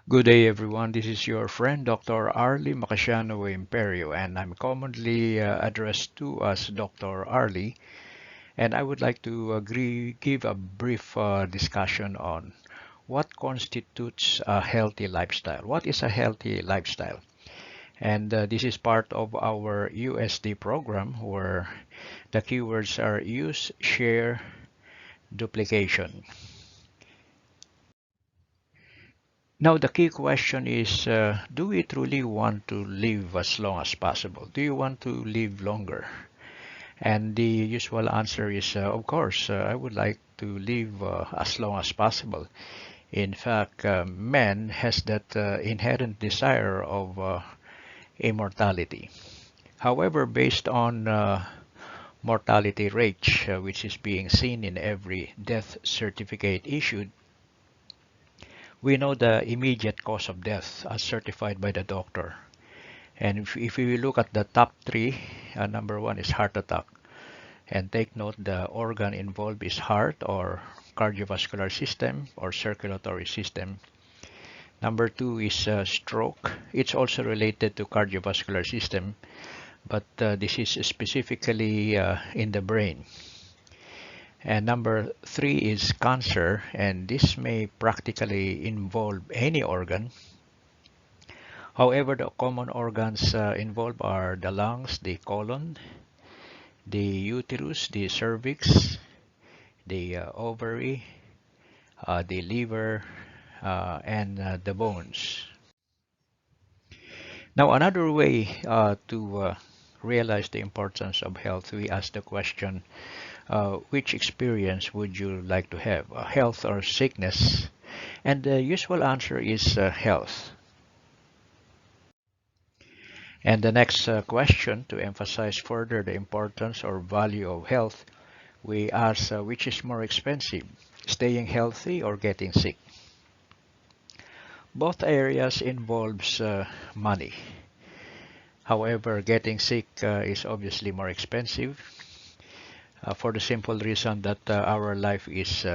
Good day, everyone. This is your friend, Dr. Arle Macasiano Imperio, and I'm commonly addressed to as Dr. Arle. And I would like to give a brief discussion on what constitutes a healthy lifestyle. What is a healthy lifestyle? And this is part of our USD program where the keywords are use, share, duplication. Now, the key question is, do we truly want to live as long as possible? Do you want to live longer? And the usual answer is, of course, I would like to live as long as possible. In fact, man has that inherent desire of immortality. However, based on mortality rate, which is being seen in every death certificate issued, we know the immediate cause of death as certified by the doctor. And if we look at the top three, number one is heart attack. And take note the organ involved is heart or cardiovascular system or circulatory system. Number two is stroke. It's also related to cardiovascular system, but this is specifically in the brain. And number three is cancer, and this may practically involve any organ. However, the common organs involved are the lungs, the colon, the uterus, the cervix, the ovary, the liver, and the bones. Now, another way to realize the importance of health, we ask the question, which experience would you like to have, health or sickness? And the usual answer is health. And the next question, to emphasize further the importance or value of health, we ask which is more expensive, staying healthy or getting sick? Both areas involves money. However, getting sick is obviously more expensive for the simple reason that our life is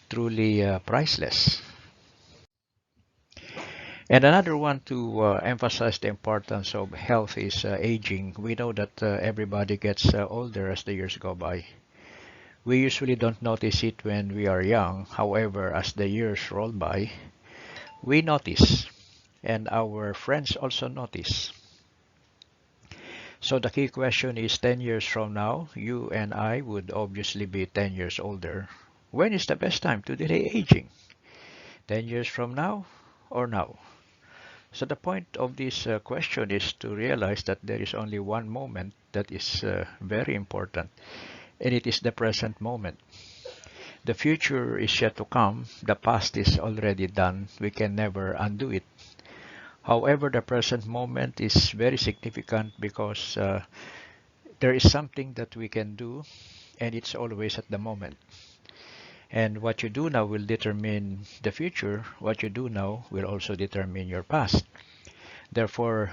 truly priceless. And another one to emphasize the importance of health is aging. We know that everybody gets older as the years go by. We usually don't notice it when we are young. However, as the years roll by, we notice, and our friends also notice. So the key question is 10 years from now, you and I would obviously be 10 years older. When is the best time to delay aging? 10 years from now or now? So the point of this question is to realize that there is only one moment that is very important, and it is the present moment. The future is yet to come. The past is already done. We can never undo it. However, the present moment is very significant because there is something that we can do, and it's always at the moment. And what you do now will determine the future. What you do now will also determine your past. Therefore,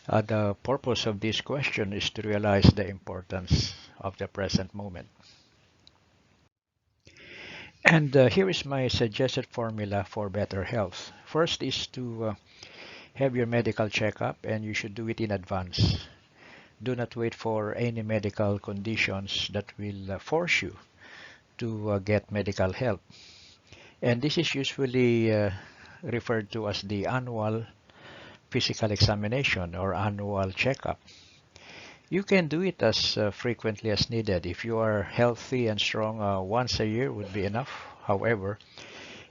the purpose of this question is to realize the importance of the present moment. And here is my suggested formula for better health. First is to have your medical checkup, and you should do it in advance. Do not wait for any medical conditions that will force you to get medical help. And this is usually referred to as the annual physical examination or annual checkup. You can do it as frequently as needed. If you are healthy and strong, once a year would be enough. However,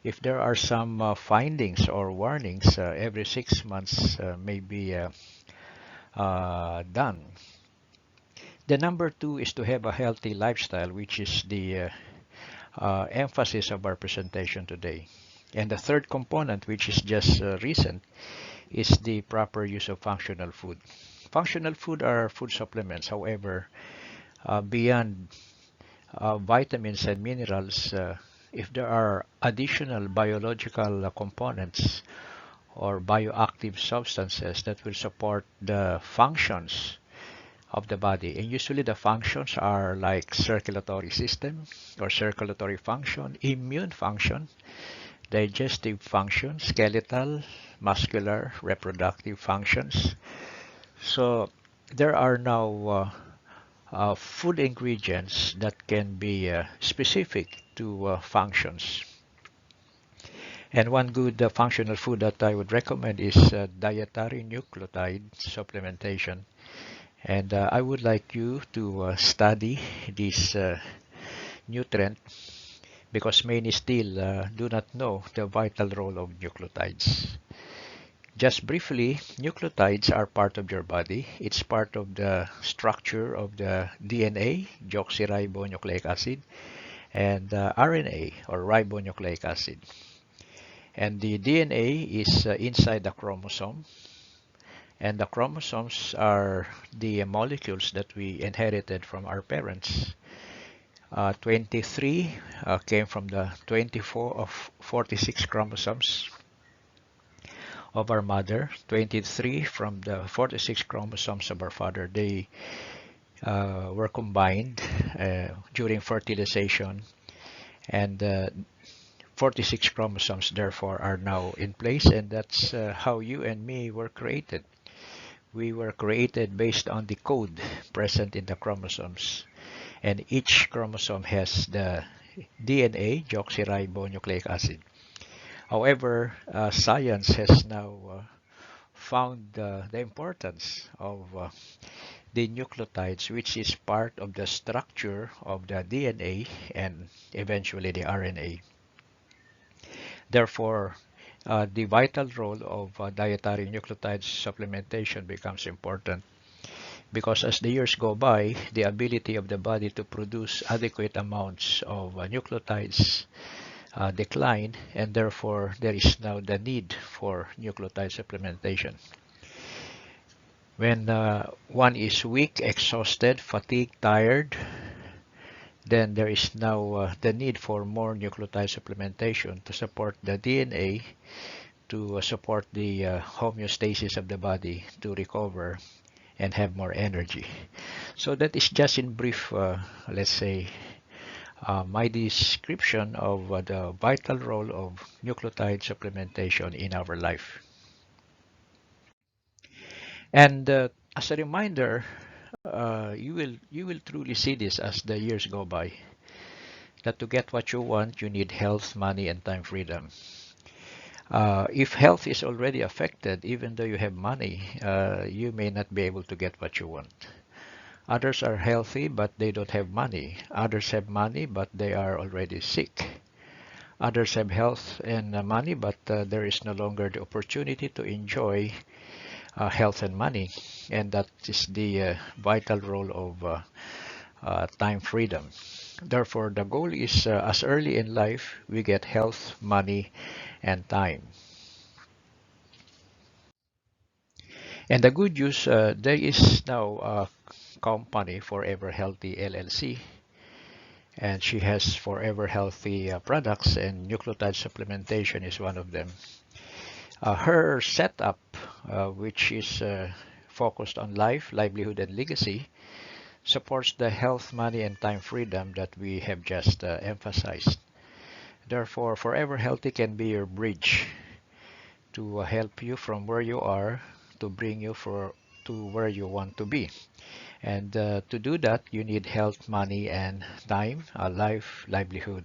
if there are some findings or warnings, every 6 months may be done. The number two is to have a healthy lifestyle, which is the emphasis of our presentation today. And the third component, which is just recent, is the proper use of functional food. Functional food are food supplements. However, beyond vitamins and minerals, if there are additional biological components or bioactive substances that will support the functions of the body, and usually the functions are like circulatory system or circulatory function, immune function, digestive function, skeletal, muscular, reproductive functions. So there are now food ingredients that can be specific to functions. And one good functional food that I would recommend is dietary nucleotide supplementation. And I would like you to study this nutrient because many still do not know the vital role of nucleotides. Just briefly, nucleotides are part of your body. It's part of the structure of the DNA, deoxyribonucleic acid, and RNA, or ribonucleic acid. And the DNA is inside the chromosome, and the chromosomes are the molecules that we inherited from our parents. 23 came from the 24 of 46 chromosomes of our mother, 23 from the 46 chromosomes of our father. They were combined during fertilization, and 46 chromosomes therefore are now in place, and that's how you and me were created. We were created based on the code present in the chromosomes, and each chromosome has the DNA, deoxyribonucleic acid. However, science has now found the importance of the nucleotides, which is part of the structure of the DNA and eventually the RNA. Therefore, the vital role of dietary nucleotide supplementation becomes important because as the years go by, the ability of the body to produce adequate amounts of nucleotides decline, and therefore there is now the need for nucleotide supplementation. When one is weak, exhausted, fatigued, tired, then there is now the need for more nucleotide supplementation to support the DNA, to support the homeostasis of the body, to recover and have more energy. So that is just in brief, let's say, my description of the vital role of nucleotide supplementation in our life. And as a reminder, you will truly see this as the years go by. That to get what you want, you need health, money, and time freedom. If health is already affected, even though you have money, you may not be able to get what you want. Others are healthy, but they don't have money. Others have money, but they are already sick. Others have health and money, but there is no longer the opportunity to enjoy health and money. And that is the vital role of time freedom. Therefore, the goal is as early in life, we get health, money, and time. And the good news, there is now a company, Forever Healthy LLC, and she has Forever Healthy products, and nucleotide supplementation is one of them. Her setup, which is focused on life, livelihood, and legacy, supports the health, money, and time freedom that we have just emphasized. Therefore, Forever Healthy can be your bridge to help you from where you are to bring you to where you want to be. And to do that, you need health, money, and time, life, livelihood,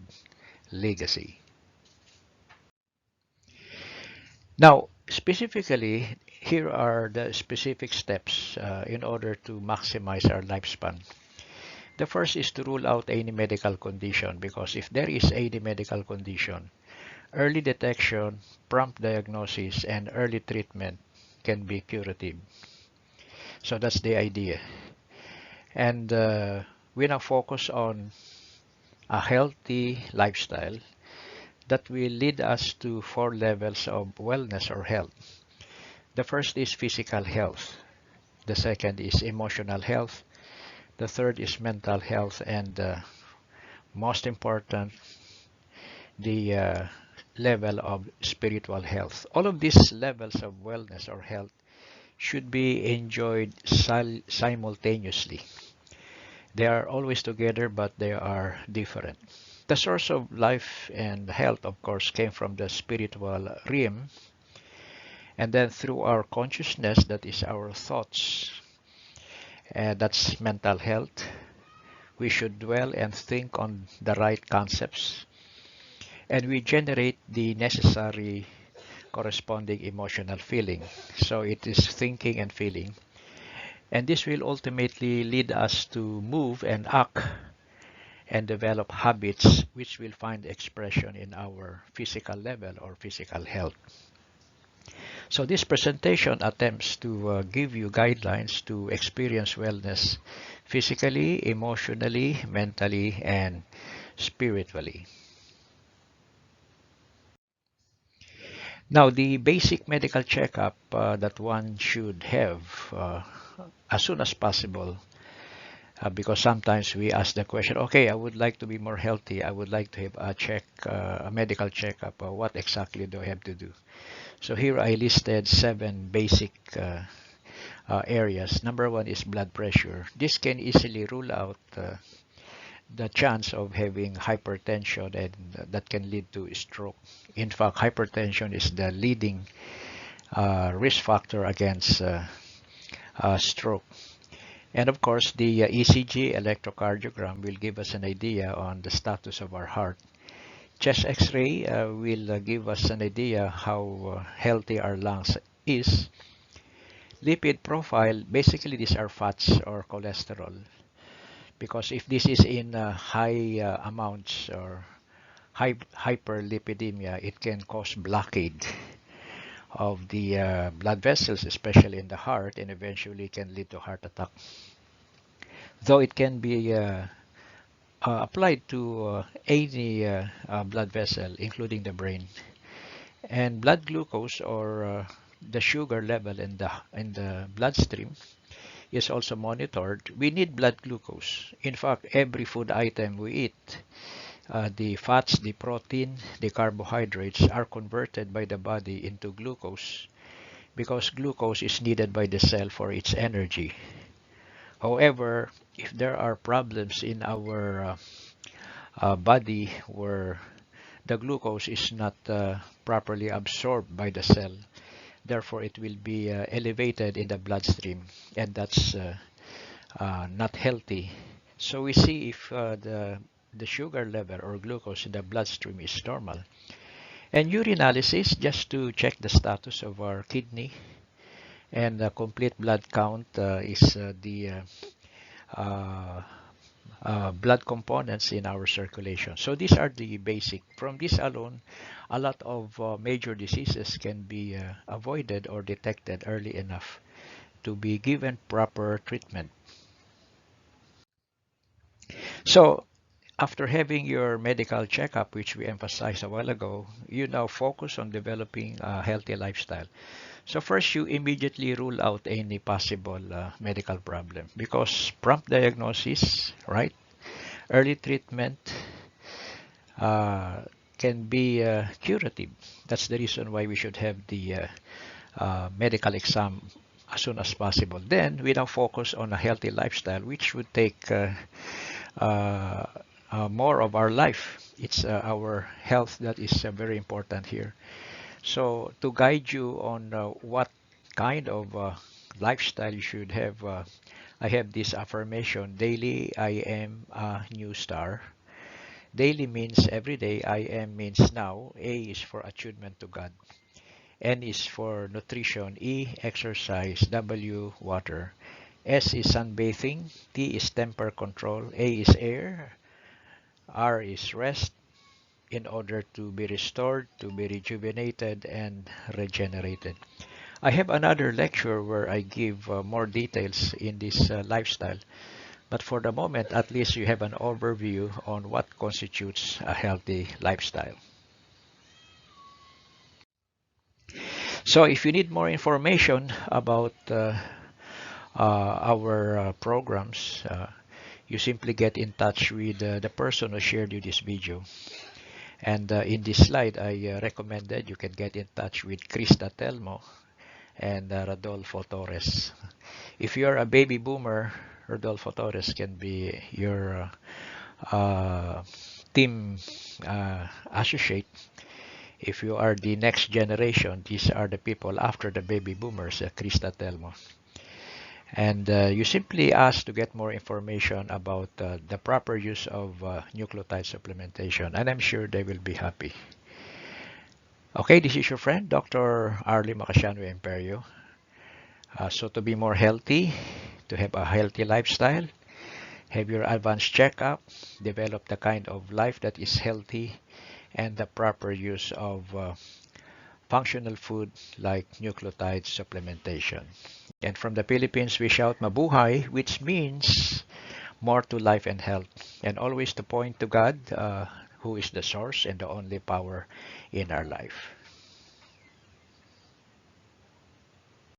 legacy. Now, specifically, here are the specific steps in order to maximize our lifespan. The first is to rule out any medical condition, because if there is any medical condition, early detection, prompt diagnosis, and early treatment can be curative. So that's the idea. And we now focus on a healthy lifestyle that will lead us to 4 levels of wellness or health. The first is physical health. The second is emotional health. The third is mental health. And most important, the level of spiritual health. All of these levels of wellness or health should be enjoyed simultaneously. They are always together, but they are different. The source of life and health, of course, came from the spiritual realm, and then through our consciousness, that is our thoughts, and that's mental health. We should dwell and think on the right concepts, and we generate the necessary corresponding emotional feeling. So it is thinking and feeling. And this will ultimately lead us to move and act and develop habits which will find expression in our physical level or physical health. So this presentation attempts to give you guidelines to experience wellness physically, emotionally, mentally, and spiritually. Now, the basic medical checkup that one should have as soon as possible, because sometimes we ask the question, okay, I would like to be more healthy. I would like to have a medical checkup. What exactly do I have to do? So here I listed 7 basic areas. Number 1 is blood pressure. This can easily rule out the chance of having hypertension, and that can lead to stroke. In fact, hypertension is the leading risk factor against stroke. And of course, the ECG electrocardiogram will give us an idea on the status of our heart. Chest X-ray will give us an idea how healthy our lungs is. Lipid profile, basically these are fats or cholesterol, because if this is in high amounts or hyperlipidemia, it can cause blockade of the blood vessels, especially in the heart, and eventually can lead to heart attack. Though it can be applied to any blood vessel, including the brain. And blood glucose, or the sugar level in the bloodstream, is also monitored. We need blood glucose. In fact, every food item we eat, the fats, the protein, the carbohydrates are converted by the body into glucose, because glucose is needed by the cell for its energy. However, if there are problems in our body where the glucose is not properly absorbed by the cell, therefore it will be elevated in the bloodstream, and that's not healthy. So we see if the sugar level or glucose in the bloodstream is normal. And urinalysis, just to check the status of our kidney, and complete blood count is the uh, blood components in our circulation. So these are the basic. From this alone, a lot of major diseases can be avoided or detected early enough to be given proper treatment. So after having your medical checkup, which we emphasized a while ago, you now focus on developing a healthy lifestyle. So first, you immediately rule out any possible medical problem, because prompt diagnosis, right? Early treatment uh, can be curative. That's the reason why we should have the medical exam as soon as possible. Then we now focus on a healthy lifestyle, which would take uh, more of our life. It's our health that is very important here. So to guide you on what kind of lifestyle you should have, I have this affirmation: daily I am a new star. Daily means every day, I am means now, A is for attunement to God, N is for nutrition, E exercise, W water, S is sunbathing, T is temper control, A is air, R is rest, in order to be restored, to be rejuvenated, and regenerated. I have another lecture where I give more details in this lifestyle, but for the moment, at least you have an overview on what constitutes a healthy lifestyle. So if you need more information about our programs, you simply get in touch with the person who shared you this video. And in this slide, I recommended you can get in touch with Krista Telmo and Rodolfo Torres. If you're a baby boomer, Rodolfo Torres can be your team associate, if you are the next generation, these are the people after the baby boomers, Krista Telmo. And you simply ask to get more information about the proper use of nucleotide supplementation, and I'm sure they will be happy. Okay, this is your friend, Dr. Arle Imperio. So to be more healthy, to have a healthy lifestyle, have your advanced checkup, develop the kind of life that is healthy, and the proper use of functional food like nucleotide supplementation. And from the Philippines, we shout mabuhay, which means more to life and health. And always to point to God, who is the source and the only power in our life.